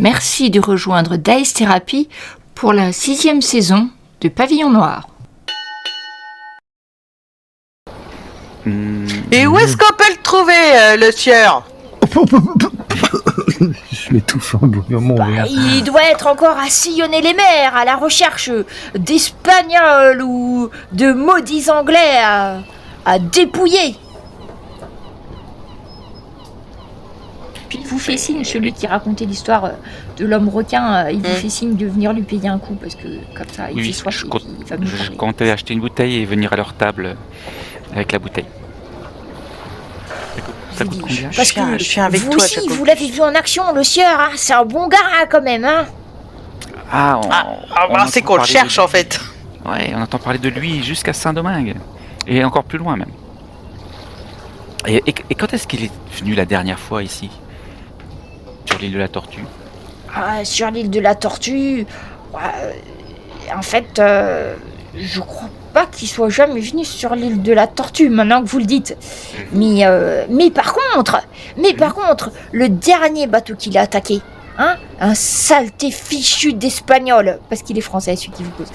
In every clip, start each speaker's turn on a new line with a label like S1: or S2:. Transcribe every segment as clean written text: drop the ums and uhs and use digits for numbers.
S1: Merci de rejoindre Dice Therapy pour la 6e saison de Pavillon Noir.
S2: Et où est-ce qu'on peut le trouver, le sieur?
S3: Je m'étouffe un moment.
S1: Il doit être encore à sillonner les mers à la recherche d'Espagnols ou de maudits Anglais à dépouiller. Puis il vous fait signe, celui qui racontait l'histoire de l'homme requin, il vous fait signe de venir lui payer un coup parce que comme ça il fait soif.
S4: Je comptais acheter une bouteille et venir à leur table avec la bouteille. Ça coûte combien?
S1: Parce que
S2: je suis avec
S1: vous
S2: toi,
S1: aussi, vous l'avez vu en action, le sieur, hein, c'est un bon gars hein, quand même. Hein.
S2: C'est qu'on le cherche en fait.
S4: Ouais, on entend parler de lui jusqu'à Saint-Domingue. Et encore plus loin même. Et quand est-ce qu'il est venu la dernière fois ici? Sur l'île de la Tortue?
S1: Sur l'île de la Tortue, en fait, je crois pas qu'il soit jamais venu sur l'île de la Tortue, maintenant que vous le dites. Mais par contre, le dernier bateau qu'il a attaqué, hein, un saleté fichu d'Espagnol, parce qu'il est français, celui qui vous pose.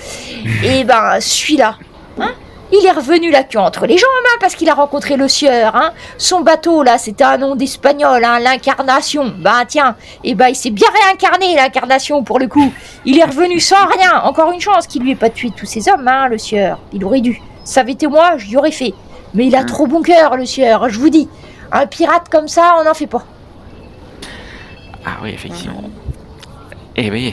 S1: Et ben, celui-là, hein, il est revenu la queue entre les jambes, hein, parce qu'il a rencontré le sieur, hein. Son bateau, là, c'était un nom d'Espagnol, hein, l'Incarnation. Ben, tiens, et ben, il s'est bien réincarné, l'Incarnation, pour le coup. Il est revenu sans rien. Encore une chance qu'il lui ait pas tué tous ces hommes, hein, le sieur. Il aurait dû. Ça avait été moi, j'y aurais fait. Mais il a trop bon cœur, le sieur, je vous dis. Un pirate comme ça, on n'en fait pas.
S4: Ah oui, effectivement. Eh oui.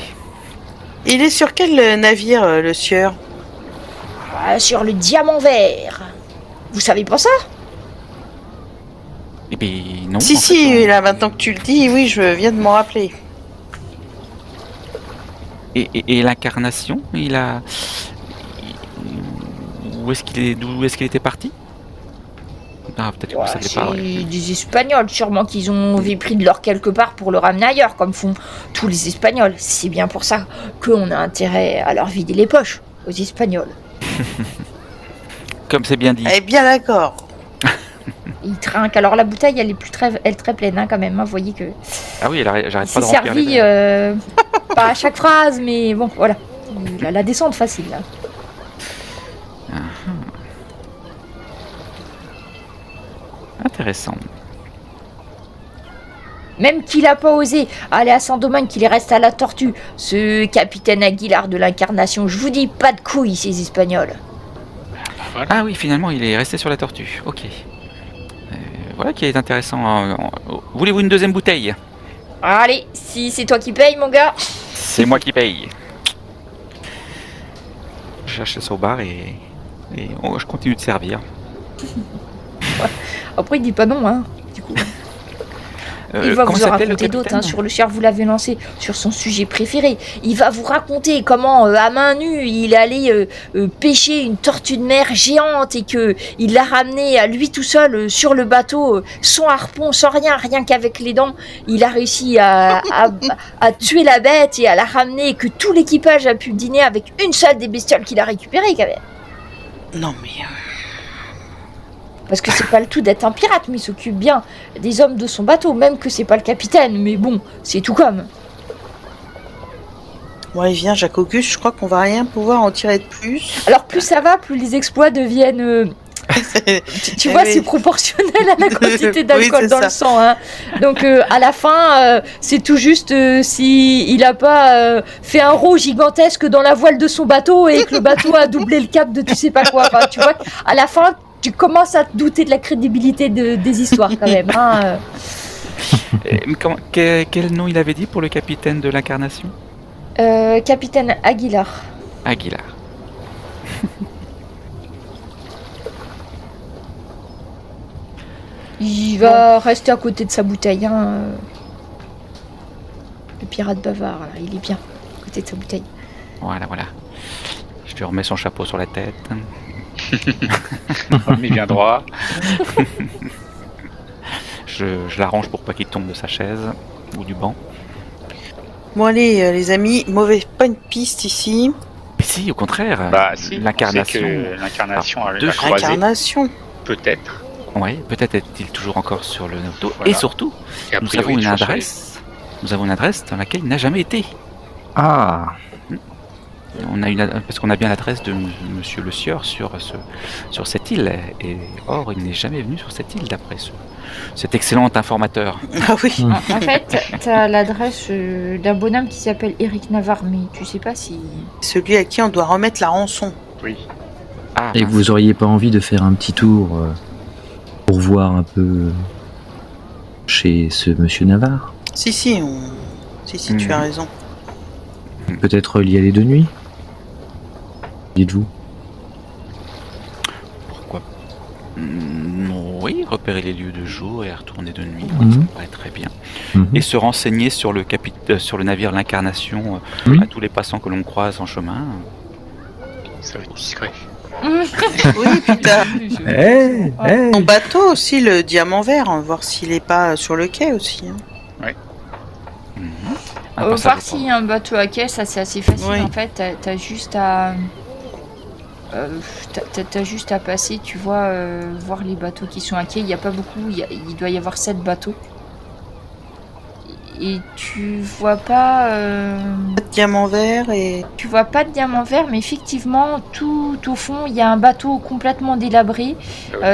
S2: Il est sur quel navire, le sieur?
S1: Sur le Diamant Vert. Vous savez pas ça?
S4: Eh bien, non.
S2: Si, là, maintenant que tu le dis, oui, je viens de m'en rappeler.
S4: Et l'incarnation, d'où est-ce qu'il était parti? Ah, peut-être que vous savez pas.
S1: C'est des Espagnols, sûrement qu'ils ont pris de l'or quelque part pour le ramener ailleurs, comme font tous les Espagnols. C'est bien pour ça qu'on a intérêt à leur vider les poches, aux Espagnols.
S4: Comme c'est bien dit.
S2: Eh bien d'accord.
S1: Il trinque. Alors la bouteille, elle est très pleine, hein, quand même. Vous voyez que.
S4: Ah oui, j'arrête pas de
S1: c'est
S4: remplir
S1: servi,
S4: les verres.
S1: pas à chaque phrase, mais bon, voilà. Il a la descente facile. Là.
S4: Intéressant.
S1: Même qu'il a pas osé aller à Saint-Domingue, qu'il reste à la Tortue, ce capitaine Aguilar de l'Incarnation. Je vous dis, pas de couilles, ces Espagnols.
S4: Voilà. Ah oui, finalement, il est resté sur la Tortue. Ok. Voilà qui est intéressant. Voulez-vous une deuxième bouteille?
S1: Allez, si c'est toi qui payes, mon gars.
S4: C'est moi qui paye. J'achète ça au bar et je continue de servir.
S1: Après, il dit pas non, hein, du coup. Il va vous en raconter d'autres, hein, sur le sieur, vous l'avez lancé sur son sujet préféré. Il va vous raconter comment, à main nue, il allait pêcher une tortue de mer géante et qu'il l'a ramenée à lui tout seul sur le bateau, sans harpon, sans rien qu'avec les dents. Il a réussi à tuer la bête et à la ramener et que tout l'équipage a pu dîner avec une seule des bestioles qu'il a récupérées, quand même.
S2: Non mais...
S1: Parce que c'est pas le tout d'être un pirate, mais il s'occupe bien des hommes de son bateau, même que c'est pas le capitaine, mais bon, c'est tout comme.
S2: Ouais, viens, Jacques Auguste, je crois qu'on va rien pouvoir en tirer de plus.
S1: Alors plus ça va, plus les exploits deviennent... tu vois, c'est proportionnel à la quantité d'alcool dans le sang. Hein. Donc à la fin, c'est tout juste s'il a pas fait un rot gigantesque dans la voile de son bateau et que le bateau a doublé le cap de tu sais pas quoi. Enfin, tu vois, à la fin... Tu commences à te douter de la crédibilité des histoires quand même. Hein.
S4: Quel nom il avait dit pour le capitaine de l'Incarnation?
S1: Capitaine Aguilar.
S4: Aguilar.
S1: Il va rester à côté de sa bouteille. Hein. Le pirate bavard, là, il est bien à côté de sa bouteille.
S4: Voilà. Je lui remets son chapeau sur la tête.
S5: Mais bien droit.
S4: Je l'arrange pour pas qu'il tombe de sa chaise ou du banc.
S2: Bon allez les amis, pas une piste ici.
S4: Mais si, au contraire.
S5: Bah si.
S4: L'incarnation.
S5: L'incarnation a croisé.
S2: L'incarnation.
S5: Peut-être.
S4: Oui, peut-être est-il toujours encore sur le bateau.
S5: Voilà.
S4: Et surtout, nous avons une adresse nous avons une adresse dans laquelle il n'a jamais été.
S3: Ah,
S4: Parce qu'on a bien l'adresse de Monsieur Le Sieur sur cette île. Et or, il n'est jamais venu sur cette île d'après cet excellent informateur.
S2: Ah oui.
S1: En fait, t'as l'adresse d'un bonhomme qui s'appelle Eric Navarre, mais tu sais pas si...
S2: Celui à qui on doit remettre la rançon.
S5: Oui.
S4: Ah,
S3: et
S4: mince.
S3: vous auriez pas envie de faire un petit tour pour voir un peu chez ce monsieur Navarre?
S2: Si, tu as raison.
S3: Peut-être y aller de nuit? Dites-vous.
S4: Pourquoi Oui, repérer les lieux de jour et retourner de nuit,
S3: Mhm.
S4: ça me paraît très bien.
S3: Mhm.
S4: Et se renseigner sur le navire l'Incarnation
S3: Oui.
S4: à tous les passants que l'on croise en chemin.
S5: Ça va être discret.
S2: Oui, puis t'as
S3: Eh, eh.
S2: ton bateau aussi, le Diamant Vert, hein, voir s'il est pas sur le quai aussi. Hein.
S4: Un passage
S1: voir
S4: au
S1: s'il y a un bateau à quai, ça c'est assez facile.
S2: Oui.
S1: En fait, t'as juste à... t'as juste à passer, tu vois, voir les bateaux qui sont à quai. Il n'y a pas beaucoup, il doit y avoir 7 bateaux. Et tu vois pas...
S2: Pas de Diamant Vert et...
S1: Tu vois pas de diamant vert, mais effectivement, tout au fond, il y a un bateau complètement délabré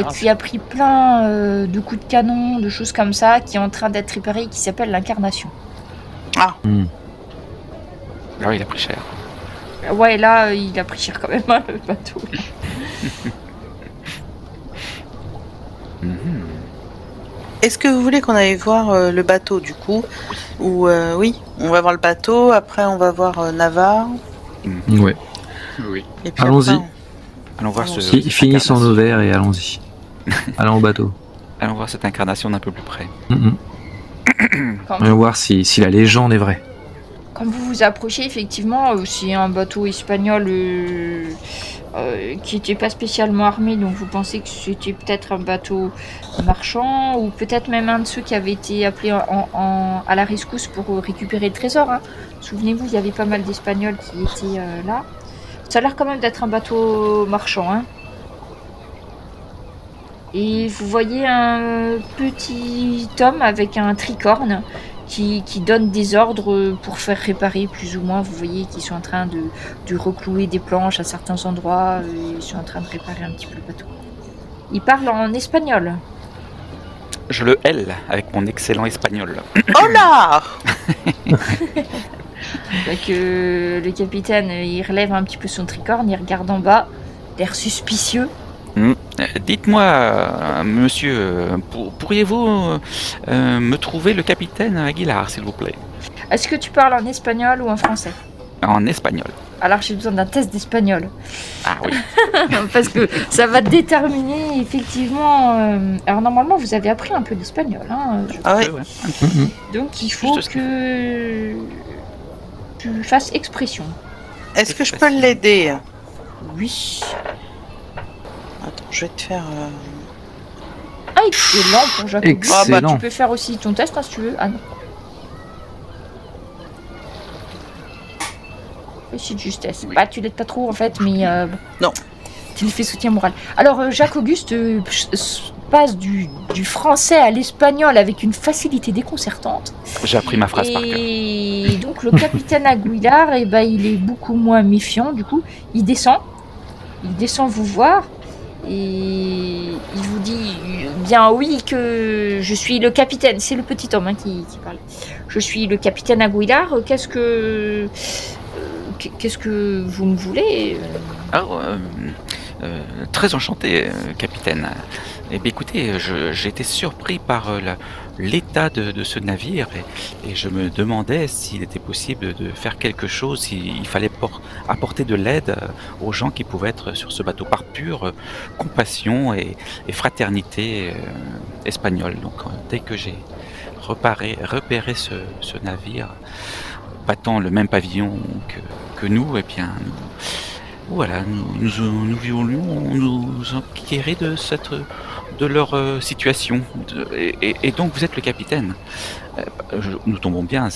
S1: qui a pris plein de coups de canon, de choses comme ça, qui est en train d'être réparé, qui s'appelle l'Incarnation.
S3: Hmm.
S4: Ah oui, il a pris cher.
S1: Ouais, là, il a pris cher quand même, hein, le bateau.
S4: Mhm.
S2: Est-ce que vous voulez qu'on aille voir le bateau du coup? Ou oui, on va voir le bateau, après on va voir Navarre.
S3: Ouais.
S5: Oui.
S2: Et puis
S3: Allons-y.
S2: après,
S4: Allons voir
S2: Allons-y.
S4: cette
S3: Finissons nos
S4: incarnation.
S3: verres et allons-y. Allons au bateau.
S4: Allons voir cette incarnation d'un peu plus près.
S3: Mhm.
S1: Quand,
S3: Allons voir si la légende est vraie.
S1: quand vous vous approchez, effectivement, c'est un bateau espagnol qui n'était pas spécialement armé, donc vous pensez que c'était peut-être un bateau marchand, ou peut-être même un de ceux qui avait été appelé à la rescousse pour récupérer le trésor. Hein. Souvenez-vous, il y avait pas mal d'Espagnols qui étaient là. Ça a l'air quand même d'être un bateau marchand. Hein. Et vous voyez un petit homme avec un tricorne qui donne des ordres pour faire réparer plus ou moins. Vous voyez qu'ils sont en train de reclouer des planches à certains endroits. Ils sont en train de réparer un petit peu le bateau. Il parle en espagnol.
S4: Je le L avec mon excellent espagnol.
S2: Oh là!
S1: Donc, le capitaine, il relève un petit peu son tricorne, il regarde en bas, l'air suspicieux.
S4: Dites-moi, monsieur, pourriez-vous me trouver le capitaine Aguilar, s'il vous plaît?
S1: Est-ce que tu parles en espagnol ou en français?
S4: En espagnol.
S1: Alors j'ai besoin d'un test d'espagnol.
S4: Ah oui.
S1: Parce que ça va déterminer effectivement... Alors normalement vous avez appris un peu d'espagnol. Hein,
S2: Ah ouais.
S4: Ouais.
S3: Mhm.
S1: donc il faut
S4: Juste ce
S1: que tu fasses expression.
S2: Est-ce que je peux l'aider?
S1: Oui.
S2: Attends, je vais te faire...
S1: Ah, excellent pour Jacob.
S3: Excellent.
S1: Ah bah tu peux faire aussi ton test hein, si tu veux. Ah non. Réussite de justesse.
S4: Oui.
S1: Bah tu l'aides pas trop en fait, mais bon.
S2: Non.
S1: Tu lui fais soutien moral. Alors Jacques-Auguste passe du français à l'espagnol avec une facilité déconcertante.
S4: J'ai appris ma phrase par cœur.
S1: Et donc le capitaine Aguilar, eh ben, il est beaucoup moins méfiant. Du coup, il descend vous voir et il vous dit bien oui que je suis le capitaine. C'est le petit homme hein, qui parle. Je suis le capitaine Aguilar. Qu'est-ce que vous me voulez?
S4: Très enchanté, capitaine. Eh bien, écoutez, j'ai été surpris par l'état de ce navire et je me demandais s'il était possible de faire quelque chose, s'il fallait apporter de l'aide aux gens qui pouvaient être sur ce bateau par pure compassion et fraternité espagnole. Donc, dès que j'ai repéré ce navire battant le même pavillon que nous, eh bien, voilà, nous voulions nous enquérir de leur situation. Et donc vous êtes le capitaine. Nous tombons bien.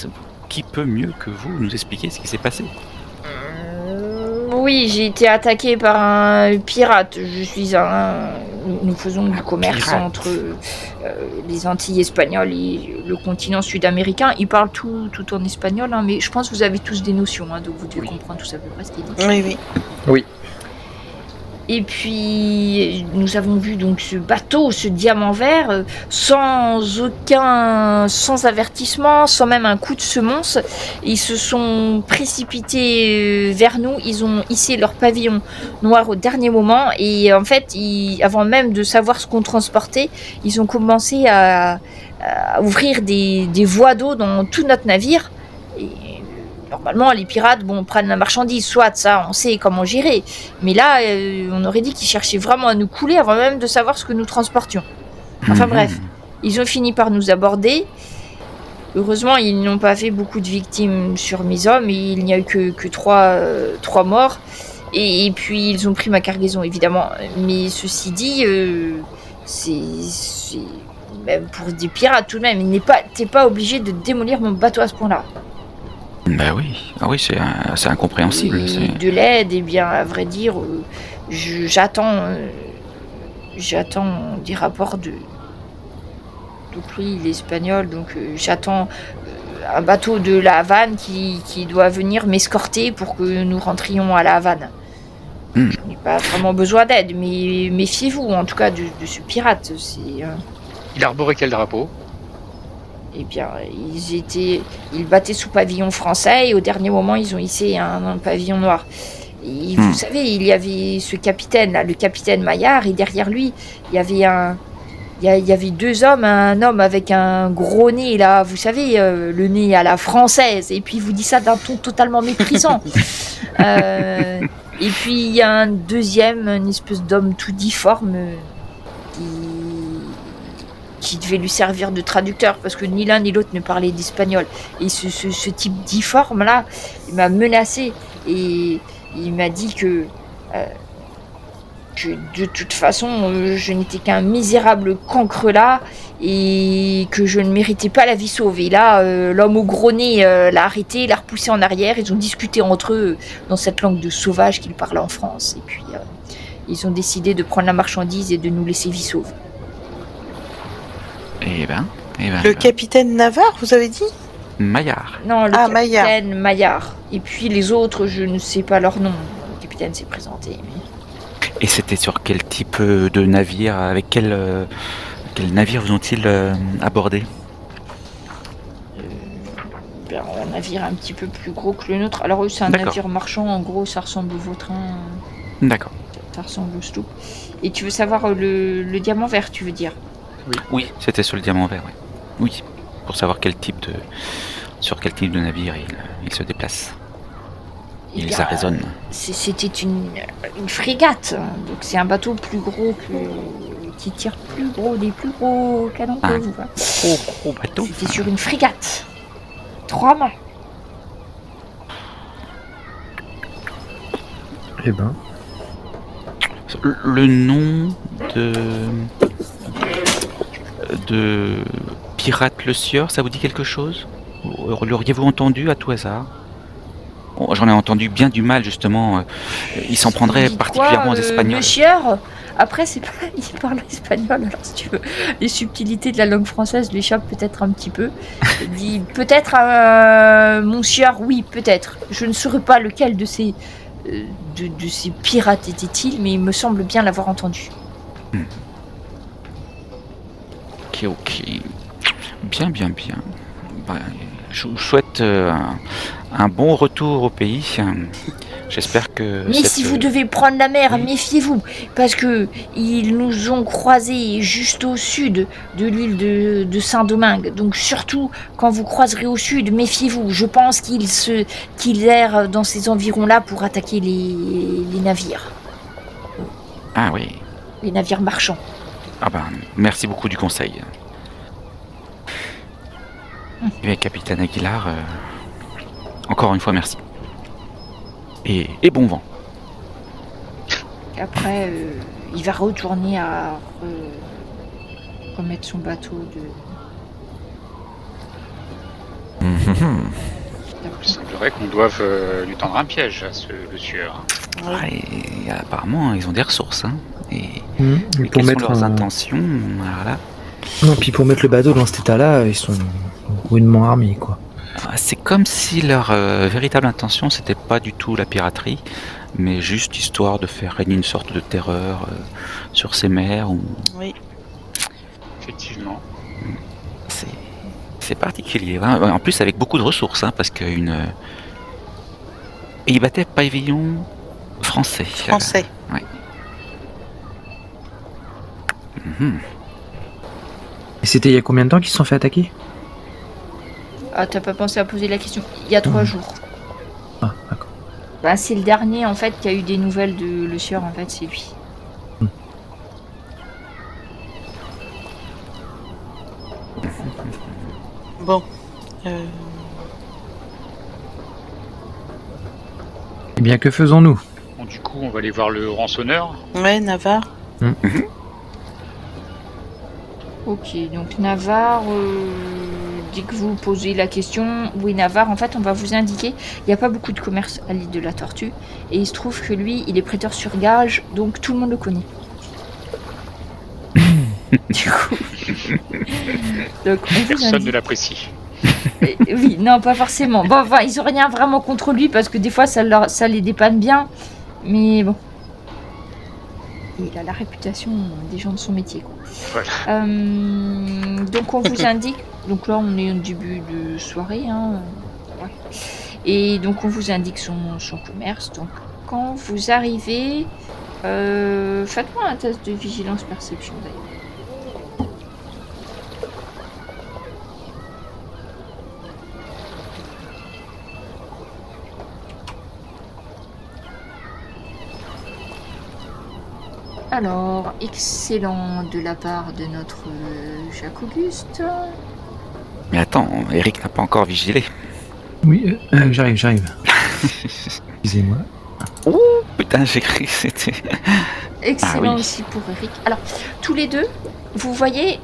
S4: Qui peut mieux que vous nous expliquer ce qui s'est passé?
S1: Oui, j'ai été attaqué par un pirate. Je suis un nous faisons du commerce
S4: Pirates.
S1: entre les Antilles espagnoles et le continent sud-américain. Ils parlent tout en espagnol, hein, mais je pense que vous avez tous des notions, hein, donc vous devez comprendre tout à peu près ce qu'il dit.
S2: Oui.
S3: Oui.
S1: Et puis, nous avons vu donc ce bateau, ce diamant vert, sans avertissement, sans même un coup de semonce. Ils se sont précipités vers nous. Ils ont hissé leur pavillon noir au dernier moment. Et en fait, avant même de savoir ce qu'on transportait, ils ont commencé à ouvrir des voies d'eau dans tout notre navire. Et normalement, les pirates, prennent la marchandise, soit ça, on sait comment gérer. Mais là, on aurait dit qu'ils cherchaient vraiment à nous couler avant même de savoir ce que nous transportions. Enfin bref, ils ont fini par nous aborder. Heureusement, ils n'ont pas fait beaucoup de victimes sur mes hommes. Et il n'y a eu que trois morts. Et puis, ils ont pris ma cargaison, évidemment. Mais ceci dit, c'est même pour des pirates tout de même. T'es pas obligé de démolir mon bateau à ce point-là.
S4: Bah oui, c'est incompréhensible.
S1: Et de l'aide, eh bien, à vrai dire, j'attends des rapports de... Donc lui, il est espagnol, donc j'attends un bateau de La Havane qui doit venir m'escorter pour que nous rentrions à La Havane. Je n'ai pas vraiment besoin d'aide, mais méfiez-vous, en tout cas, de ce pirate.
S5: Il arborait quel drapeau?
S1: Eh bien, ils battaient sous pavillon français et au dernier moment, ils ont hissé un pavillon noir. Et vous savez, il y avait ce capitaine, là, le capitaine Maillard, et derrière lui, il y avait deux hommes, un homme avec un gros nez, là, vous savez, le nez à la française, et puis il vous dit ça d'un ton totalement méprisant. Et puis il y a un deuxième, une espèce d'homme tout difforme, qui devait lui servir de traducteur parce que ni l'un ni l'autre ne parlait d'espagnol. Et ce type difforme là, il m'a menacé et il m'a dit que de toute façon je n'étais qu'un misérable cancre là et que je ne méritais pas la vie sauve. Et là, l'homme au gros nez l'a arrêté, l'a repoussé en arrière. Ils ont discuté entre eux dans cette langue de sauvage qu'ils parlent en France. Et puis ils ont décidé de prendre la marchandise et de nous laisser vie sauve.
S2: Le capitaine Navarre, vous avez dit?
S4: Maillard.
S1: Non, le capitaine Maillard. Et puis les autres, je ne sais pas leur nom. Le capitaine s'est présenté. Mais...
S4: Et c'était sur quel type de navire? Avec quel navire vous ont-ils abordé?
S1: Un navire un petit peu plus gros que le nôtre. Alors eux, c'est un navire marchand. En gros, ça ressemble au vôtre.
S4: D'accord.
S1: Ça ressemble au sloop. Et tu veux savoir le diamant vert, tu veux dire?
S4: Oui, c'était sur le diamant vert, oui. Oui, pour savoir sur quel type de navire il se déplace. Ils arraisonnent.
S1: C'était une frégate, donc c'est un bateau plus gros qui tire des plus gros canons que vous.
S4: Gros bateau.
S1: C'était sur une frégate. 3 mâts.
S3: Eh ben.
S4: Le nom de Pirate le Sieur, ça vous dit quelque chose? L'auriez-vous entendu à tout hasard? J'en ai entendu bien du mal justement. Il s'en prendrait particulièrement aux Espagnols.
S1: Le Sieur, après c'est pas, il parle espagnol, alors si tu veux, les subtilités de la langue française lui échappent peut-être un petit peu. Il dit peut-être mon Sieur, oui peut-être. Je ne saurais pas lequel de ces pirates était-il, mais il me semble bien l'avoir entendu.
S4: Ok. Bien. Je vous souhaite un bon retour au pays. J'espère que...
S1: Mais si vous devez prendre la mer, méfiez-vous, parce que ils nous ont croisés juste au sud de l'île de Saint-Domingue. Donc surtout, quand vous croiserez au sud, méfiez-vous. Je pense qu'ils errent dans ces environs-là pour attaquer les navires.
S4: Ah oui.
S1: Les navires marchands.
S4: Ah ben, merci beaucoup du conseil. Et capitaine Aguilar, encore une fois merci. Et bon vent.
S1: Après, il va retourner à remettre son bateau de...
S5: Il semblerait qu'on doive lui tendre un piège à ce sieur.
S4: Ah, et apparemment, ils ont des ressources. Hein. Et
S6: Et pour
S4: quelles
S6: mettre
S4: sont leurs
S6: un-
S4: intentions? Alors là,
S6: Non, puis pour mettre le bateau dans cet état-là, ils sont rudement armés, quoi.
S4: c'est comme si leur véritable intention, c'était pas du tout la piraterie, mais juste histoire de faire régner une sorte de terreur sur ces mers.
S2: Oui.
S5: Effectivement.
S4: C'est particulier. Hein. En plus, avec beaucoup de ressources, hein, parce qu'une. Et ils battaient pavillon français.
S2: Français.
S4: Mhm.
S6: Et c'était il y a combien de temps qu'ils se sont fait attaquer?
S1: Ah, t'as pas pensé à poser la question? Il y a 3 jours.
S6: Ah, d'accord.
S1: Bah, c'est le dernier, en fait, qui a eu des nouvelles de le sieur, en fait, c'est lui.
S2: Bon.
S6: Eh bien, que faisons-nous?
S5: Bon, du coup, on va aller voir le rançonneur.
S2: Ouais, Navarre.
S1: Ok, donc Navarre, dès que vous posez la question, oui Navarre, en fait on va vous indiquer, il n'y a pas beaucoup de commerce à l'île de la Tortue, et il se trouve que lui, il est prêteur sur gage, donc tout le monde le connaît. Du coup, donc on vous
S5: Personne ne
S1: indique.
S5: l'apprécie.
S1: Oui, non, pas forcément. Bon, enfin, ils ont rien vraiment contre lui parce que des fois ça les dépanne bien, mais bon. Il a la réputation des gens de son métier, quoi.
S5: Voilà.
S1: Donc on vous indique, donc là on est au début de soirée, hein, ouais. Et donc on vous indique son commerce. Donc quand vous arrivez, faites-moi un test de vigilance perception d'ailleurs. Alors, excellent de la part de notre Jacques Auguste.
S4: Mais attends, Eric n'a pas encore vigilé.
S6: Oui, j'arrive. Excusez-moi.
S4: Putain, j'ai cru que c'était.
S1: Excellent
S4: Ah oui.
S1: aussi pour Eric. Alors, tous les deux, vous voyez,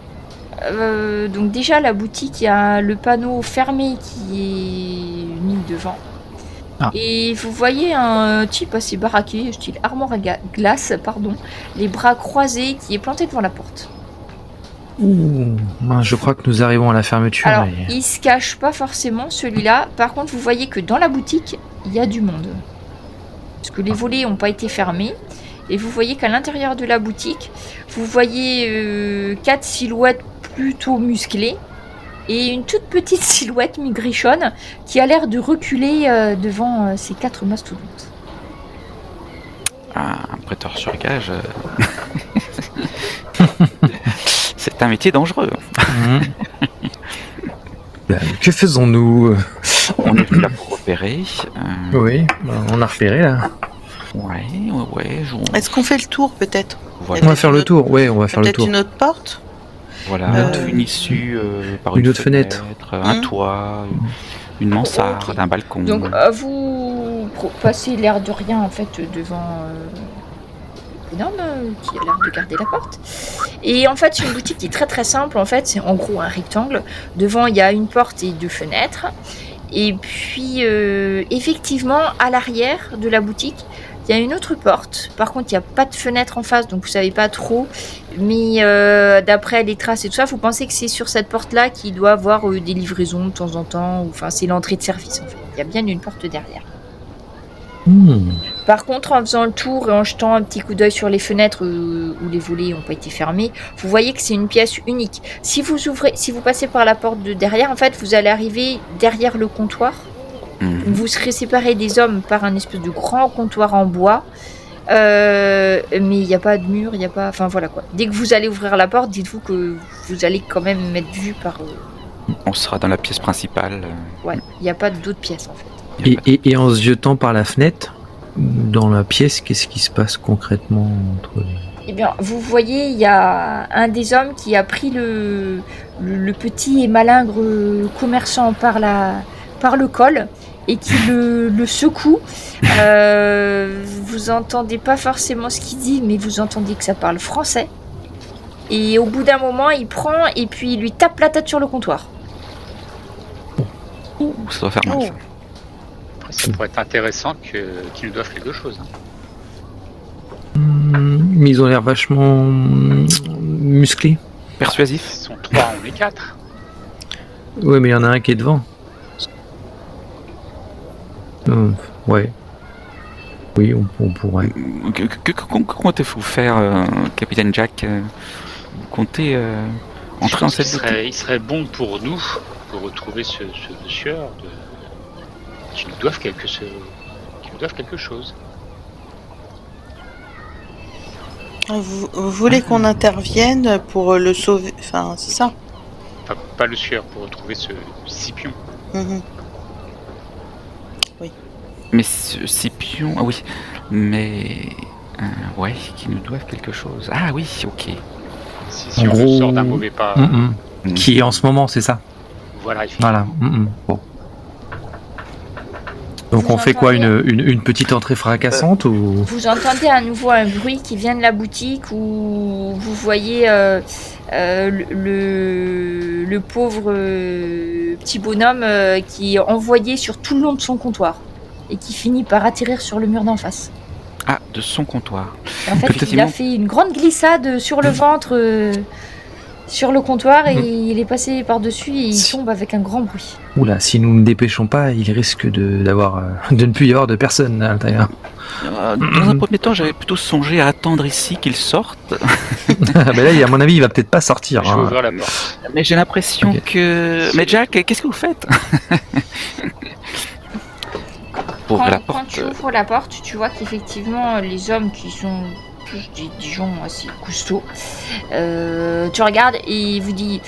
S1: donc déjà la boutique, il y a le panneau fermé qui est mis devant.
S6: Ah.
S1: Et vous voyez un type assez baraqué, style armoire à glace, pardon, les bras croisés, qui est planté devant la porte.
S6: Ouh, mince, je crois que nous arrivons à la fermeture.
S1: Alors,
S6: et-
S1: il se cache pas forcément celui-là. Par contre, vous voyez que dans la boutique, il y a du monde. Parce que les volets n'ont pas été fermés. Et vous voyez qu'à l'intérieur de la boutique, vous voyez 4 silhouettes plutôt musclées. Et une toute petite silhouette migrichonne qui a l'air de reculer devant ces 4 mastodontes.
S4: Un prêteur sur gage. C'est un métier dangereux.
S6: Mhm. Ben, que faisons-nous?
S4: On est là pour opérer.
S6: Oui, ben, on a repéré là.
S4: Ouais.
S2: Est-ce qu'on fait le tour peut-être?
S4: Voilà.
S6: On va faire le tour, ouais, on va faire le
S2: Peut-être
S6: tour.
S2: une autre porte?
S4: Voilà, une issue par
S6: Une autre fenêtre.
S4: un toit, une mansarde,
S1: Ok.
S4: un balcon.
S1: Donc vous passez l'air de rien en fait devant l'homme qui a l'air de garder la porte. Et en fait c'est une boutique qui est très très simple. En fait c'est en gros un rectangle. Devant il y a une porte et 2 fenêtres. Et puis effectivement à l'arrière de la boutique il y a une autre porte. Par contre il n'y a pas de fenêtre en face donc vous savez pas trop. Mais d'après les traces et tout ça, vous pensez que c'est sur cette porte-là qu'il doit avoir des livraisons de temps en temps. Enfin, c'est l'entrée de service en fait. Il y a bien une porte derrière. Par contre, en faisant le tour et en jetant un petit coup d'œil sur les fenêtres où les volets n'ont pas été fermés, vous voyez que c'est une pièce unique. Si vous passez par la porte de derrière, en fait, vous allez arriver derrière le comptoir.
S4: Mhm.
S1: Vous serez séparés des hommes par un espèce de grand comptoir en bois. Mais il n'y a pas de mur, il n'y a pas... Enfin voilà quoi. Dès que vous allez ouvrir la porte, dites-vous que vous allez quand même être vu par...
S4: On sera dans la pièce principale.
S1: Ouais, il n'y a pas d'autres pièces en fait.
S6: Et en se jetant par la fenêtre, dans la pièce, qu'est-ce qui se passe concrètement entre les...
S1: Eh bien, vous voyez, il y a un des hommes qui a pris le petit et malingre commerçant par le col et qui le secoue. Vous entendez pas forcément ce qu'il dit, mais vous entendez que ça parle français. Et au bout d'un moment, il prend et puis il lui tape la tête sur le comptoir.
S4: Ça doit faire mal.
S2: Oh.
S4: Ça.
S5: Ça pourrait être intéressant qu'ils nous doivent quelque chose. Hein.
S6: Mais ils ont l'air vachement musclés.
S4: Persuasif.
S5: Ils sont 3, on est 4.
S6: Ouais, mais il y en a un qui est devant. Ouais. Oui, on pourrait.
S4: Que comptez-vous faire, capitaine Jack? Vous comptez entrer en cette boutique?
S5: Il serait bon pour nous, pour retrouver ce monsieur, qui nous doivent quelque chose.
S2: Vous voulez qu'on intervienne pour le sauver? Enfin, c'est ça.
S5: Enfin, pas le sueur, pour retrouver ce Scipion.
S2: Mhm.
S4: Mais ce Scipion, ah oui, mais ouais, qui nous doivent quelque chose. Ah oui, ok.
S5: Si
S6: En
S5: on
S6: gros,
S5: nous sort d'un mauvais pas,
S6: Qui est en ce moment, c'est ça.
S5: voilà, effectivement.
S6: Voilà. Bon. Donc
S1: Vous
S6: on fait quoi,
S1: entendez
S6: une petite entrée fracassante ou
S1: Vous entendez à nouveau un bruit qui vient de la boutique où vous voyez le pauvre petit bonhomme qui est envoyé sur tout le long de son comptoir et qui finit par atterrir sur le mur d'en face.
S4: Ah, de son comptoir.
S1: Et en fait, il
S4: Effectivement.
S1: a fait une grande glissade sur le ventre sur le comptoir et il est passé par-dessus et il tombe avec un grand bruit.
S6: Oula, si nous ne dépêchons pas, il risque de ne plus y avoir de personne à l'intérieur.
S4: Dans un premier temps, j'avais plutôt songé à attendre ici qu'il sorte.
S6: Ben là, à mon avis, il va peut-être pas sortir.
S5: Je vais
S6: Hein.
S5: ouvrir la porte.
S4: Mais j'ai l'impression
S6: Ok.
S4: que... Mais Jack, qu'est-ce que vous faites? Pour la
S1: Quand
S4: porte...
S1: tu ouvres la porte, tu vois qu'effectivement, les hommes qui sont tous des gens assez costauds, tu regardes et il vous dit,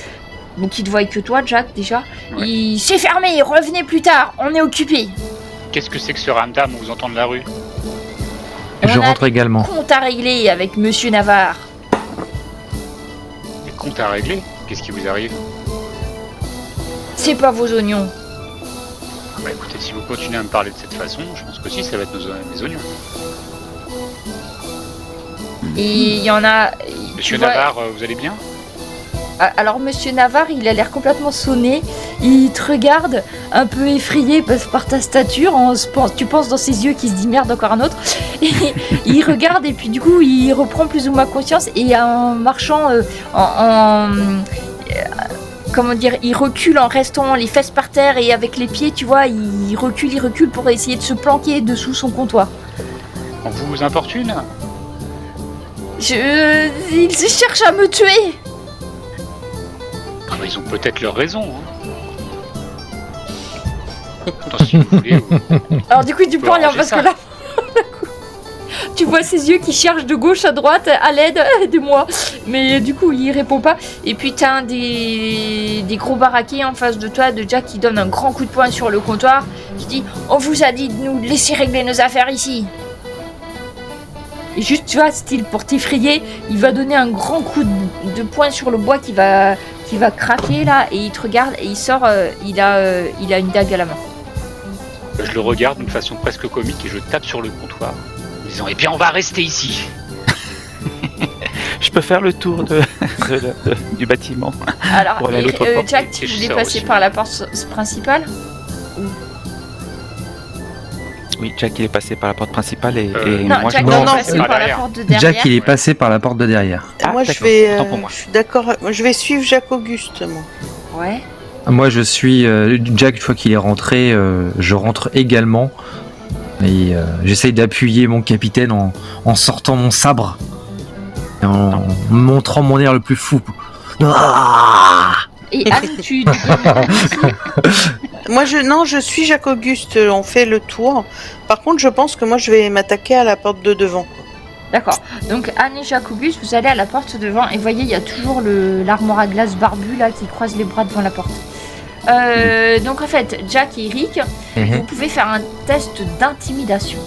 S1: donc il te voit que toi, Jack, déjà.
S5: Ouais.
S1: C'est fermé, revenez plus tard, on est occupé.
S5: Qu'est-ce que c'est que ce ramdam on vous entend de la rue?
S6: Je
S1: On a
S6: rentre également.
S1: compte à régler avec Monsieur Navarre.
S5: Les comptes à régler? Qu'est-ce qui vous arrive?
S1: C'est pas vos oignons.
S5: Bah écoutez, si vous continuez à me parler de cette façon, je pense que si, ça va être mes oignons.
S1: Et il y en a.
S5: Monsieur
S1: tu vois-
S5: Navarre, vous allez bien?
S1: Alors Monsieur Navarre, il a l'air complètement sonné. Il te regarde un peu effrayé par ta stature. Tu penses dans ses yeux qu'il se dit merde encore un autre. Et il regarde et puis du coup il reprend plus ou moins conscience et en marchant comment dire, il recule en restant les fesses par terre et avec les pieds, tu vois, il recule pour essayer de se planquer dessous son comptoir.
S5: On vous importune?
S1: Il se cherche à me tuer.
S5: Ah bah, ils ont peut-être leur raison. Hein. Attends, si vous voulez,
S1: Alors du coup tu
S5: Faut
S1: peux rien
S5: arranger
S1: parce
S5: ça.
S1: que là tu vois ses yeux qui cherchent de gauche à droite à l'aide, aidez-moi. Mais du coup il répond pas. Et puis t'as un des gros baraquets en face de toi de Jack qui donne un grand coup de poing sur le comptoir qui dit on vous a dit de nous laisser régler nos affaires ici. Et juste tu vois style pour t'effrayer il va donner un grand coup de poing sur le bois qui va craquer là et il te regarde et il sort il a une dague à la main.
S5: je le regarde d'une façon presque comique et je tape sur le comptoir en disant eh bien on va rester ici.
S4: Je peux faire le tour du bâtiment.
S1: Alors,
S4: Voilà, l'autre porte.
S1: Jack, tu
S5: Et je
S1: voulais
S5: sors
S1: passer
S5: aussi.
S1: par la porte principale?
S4: Oui, Jack, il est passé par la porte principale et
S1: Non,
S4: moi,
S1: Jack
S4: je
S1: doit
S6: non,
S1: passer
S5: par
S1: par la
S5: derrière.
S1: porte de derrière.
S6: Jack, il est passé par la porte de derrière.
S4: Ah,
S2: moi, je
S4: d'accord.
S2: vais.
S4: Autant pour moi.
S2: Je suis d'accord. Moi, je vais suivre Jacques Auguste, moi.
S1: Ouais.
S6: Moi, je suis Jack. Une fois qu'il est rentré, je rentre également. Et j'essaye d'appuyer mon capitaine en sortant mon sabre et en montrant mon air le plus fou. Ah
S1: Et Anne, tu donnes
S2: Moi, je suis Jacques Auguste. On fait le tour. Par contre, je pense que moi, je vais m'attaquer à la porte de devant.
S1: D'accord. Donc Anne et Jacobus, vous allez à la porte devant et voyez, il y a toujours l'armoire à glace barbu là qui croise les bras devant la porte. Donc en fait, Jack et Eric, vous pouvez faire un test d'intimidation.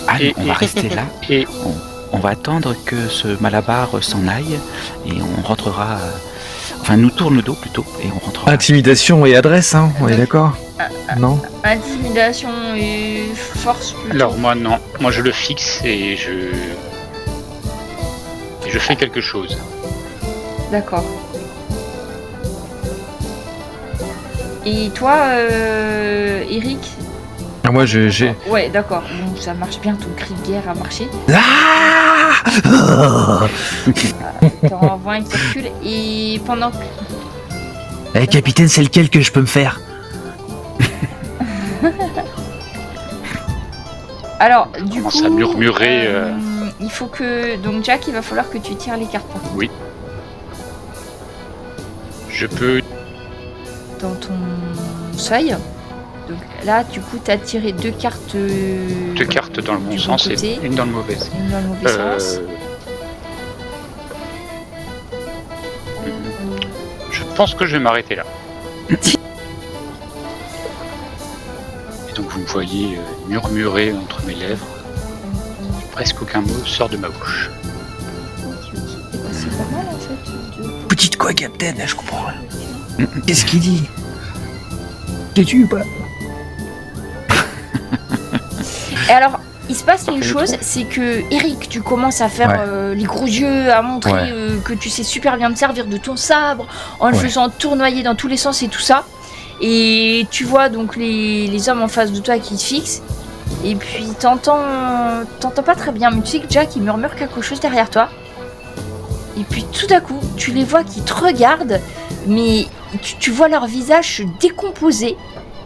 S4: Anne,
S5: Et-
S4: on va rester là.
S5: Et
S4: On va attendre que ce Malabar s'en aille et on rentrera. Enfin, nous tourne le dos plutôt et on rentrera.
S6: Intimidation et adresse, hein, on est d'accord? Non?
S1: Intimidation et force plutôt.
S5: alors moi non, moi je le fixe et je fais quelque chose.
S1: D'accord. Et toi, Eric?
S6: Ah, moi, j'ai.
S1: Ouais, d'accord. Bon, ça marche bien, ton cri de guerre a marché.
S6: Ah
S1: T'en envoies un qui recule. Et pendant que...
S6: Eh, capitaine, c'est lequel que je peux me faire?
S1: Alors, du coup...
S5: Commence à murmurer,
S1: il faut que... Donc, Jack, il va falloir que tu tires les cartes. par contre.
S5: Je peux.
S1: Dans ton seuil. Donc là, du coup, t'as tiré 2 cartes...
S5: 2 cartes dans le bon
S1: du
S5: sens
S1: côté.
S5: et une dans le mauvais.
S1: Une dans le mauvais sens.
S5: Je pense que je vais m'arrêter là. Et donc vous me voyez murmurer entre mes lèvres. Presque aucun mot sort de ma bouche.
S1: C'est pas mal, en fait.
S6: Petite quoi, capitaine? Je comprends rien. Qu'est-ce qu'il dit? T'es tu ou pas?
S1: Et alors, il se passe une chose, c'est que Eric, tu commences à faire les gros yeux, à montrer que tu sais super bien te servir de ton sabre, en le faisant tournoyer dans tous les sens et tout ça. Et tu vois donc les hommes en face de toi qui te fixent. Et puis t'entends pas très bien, mais tu sais que Jack il murmure quelque chose derrière toi. Et puis tout à coup, tu les vois qui te regardent, mais tu vois leur visage se décomposer.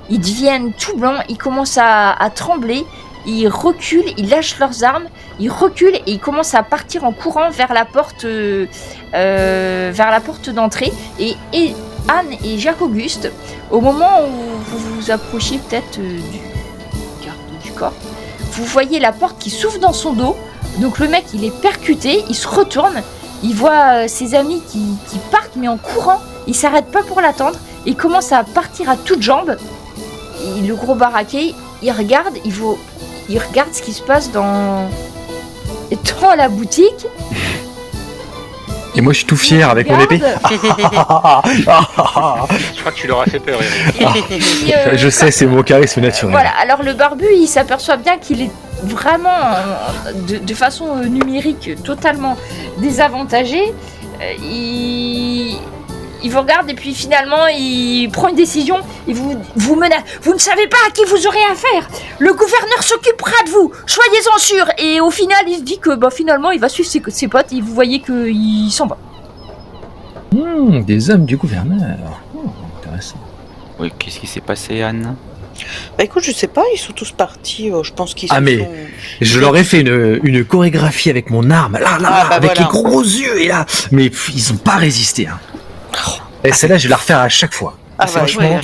S1: Ils deviennent tout blancs, ils commencent à trembler, ils reculent, ils lâchent leurs armes, ils reculent et ils commencent à partir en courant vers la porte d'entrée. Et Anne et Jacques-Auguste, au moment où vous vous approchez peut-être du garde du corps, vous voyez la porte qui s'ouvre dans son dos. Donc le mec il est percuté, il se retourne, il voit ses amis qui partent mais en courant, il s'arrête pas pour l'attendre, il commence à partir à toutes jambes. Et le gros baraquet, il regarde ce qui se passe dans la boutique.
S6: Et moi, je suis tout fier avec mon épée.
S5: Je crois que tu leur as fait peur, Eric.
S1: Et puis,
S6: Je sais, c'est mon charisme naturel.
S1: Voilà, alors le barbu, il s'aperçoit bien qu'il est vraiment, de façon numérique, totalement désavantagé. Il vous regarde et puis finalement il prend une décision et vous menace. Vous ne savez pas à qui vous aurez affaire. Le gouverneur s'occupera de vous. Soyez-en sûrs. Et au final il se dit que finalement il va suivre ses potes et vous voyez qu'il s'en va.
S6: Des hommes du gouverneur. Intéressant.
S4: Oui, qu'est-ce qui s'est passé, Anne?
S2: Bah écoute, je sais pas, ils sont tous partis. Je pense qu'ils
S6: mais
S2: sont...
S6: je leur ai fait une chorégraphie avec mon arme, là, avec les gros yeux et là. Mais ils ont pas résisté. Hein. Et celle-là, je vais la refaire à chaque fois. Franchement.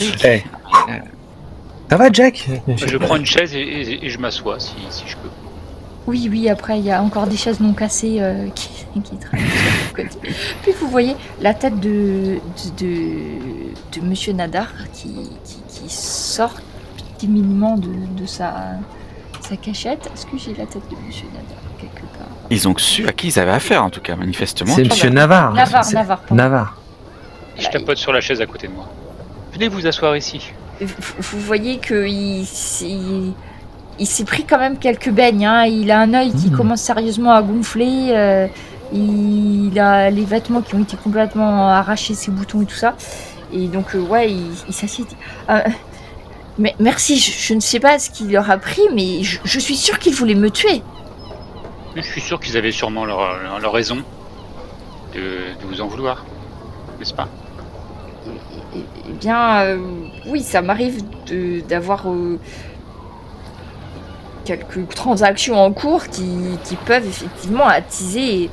S6: Ça va, Jack?
S5: Je prends une chaise et je m'assois si je peux.
S1: Oui, après il y a encore des chaises non cassées qui traînent sur le côté. Puis vous voyez la tête de Monsieur Nadar qui sort timidement de sa cachette. Est-ce que j'ai la tête de Monsieur Nadar quelque part?
S4: Ils ont su à qui ils avaient affaire, en tout cas, manifestement.
S6: C'est Monsieur Navarre.
S1: Navarre.
S5: Je tapote sur la chaise à côté de moi. Venez vous asseoir ici.
S1: Vous voyez qu'il s'est pris quand même quelques beignes. Hein. Il a un œil qui commence sérieusement à gonfler. Il a les vêtements qui ont été complètement arrachés, ses boutons et tout ça. Et donc, il s'assied. Mais merci, je ne sais pas ce qu'il leur a pris, mais je suis sûr qu'ils voulaient me tuer.
S5: Je suis sûr qu'ils avaient sûrement leur raison de vous en vouloir, n'est-ce pas?
S1: Eh bien, oui, ça m'arrive d'avoir quelques transactions en cours qui peuvent effectivement attiser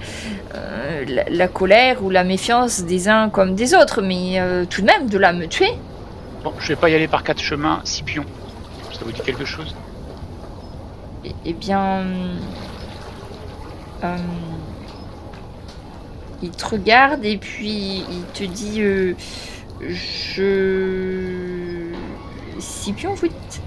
S1: la colère ou la méfiance des uns comme des autres, mais tout de même, de là me tuer.
S5: Bon, je vais pas y aller par 4 chemins, Scipion. Ça vous dit quelque chose?
S1: Eh bien... il te regarde et puis il te dit... Scipion, vous dites?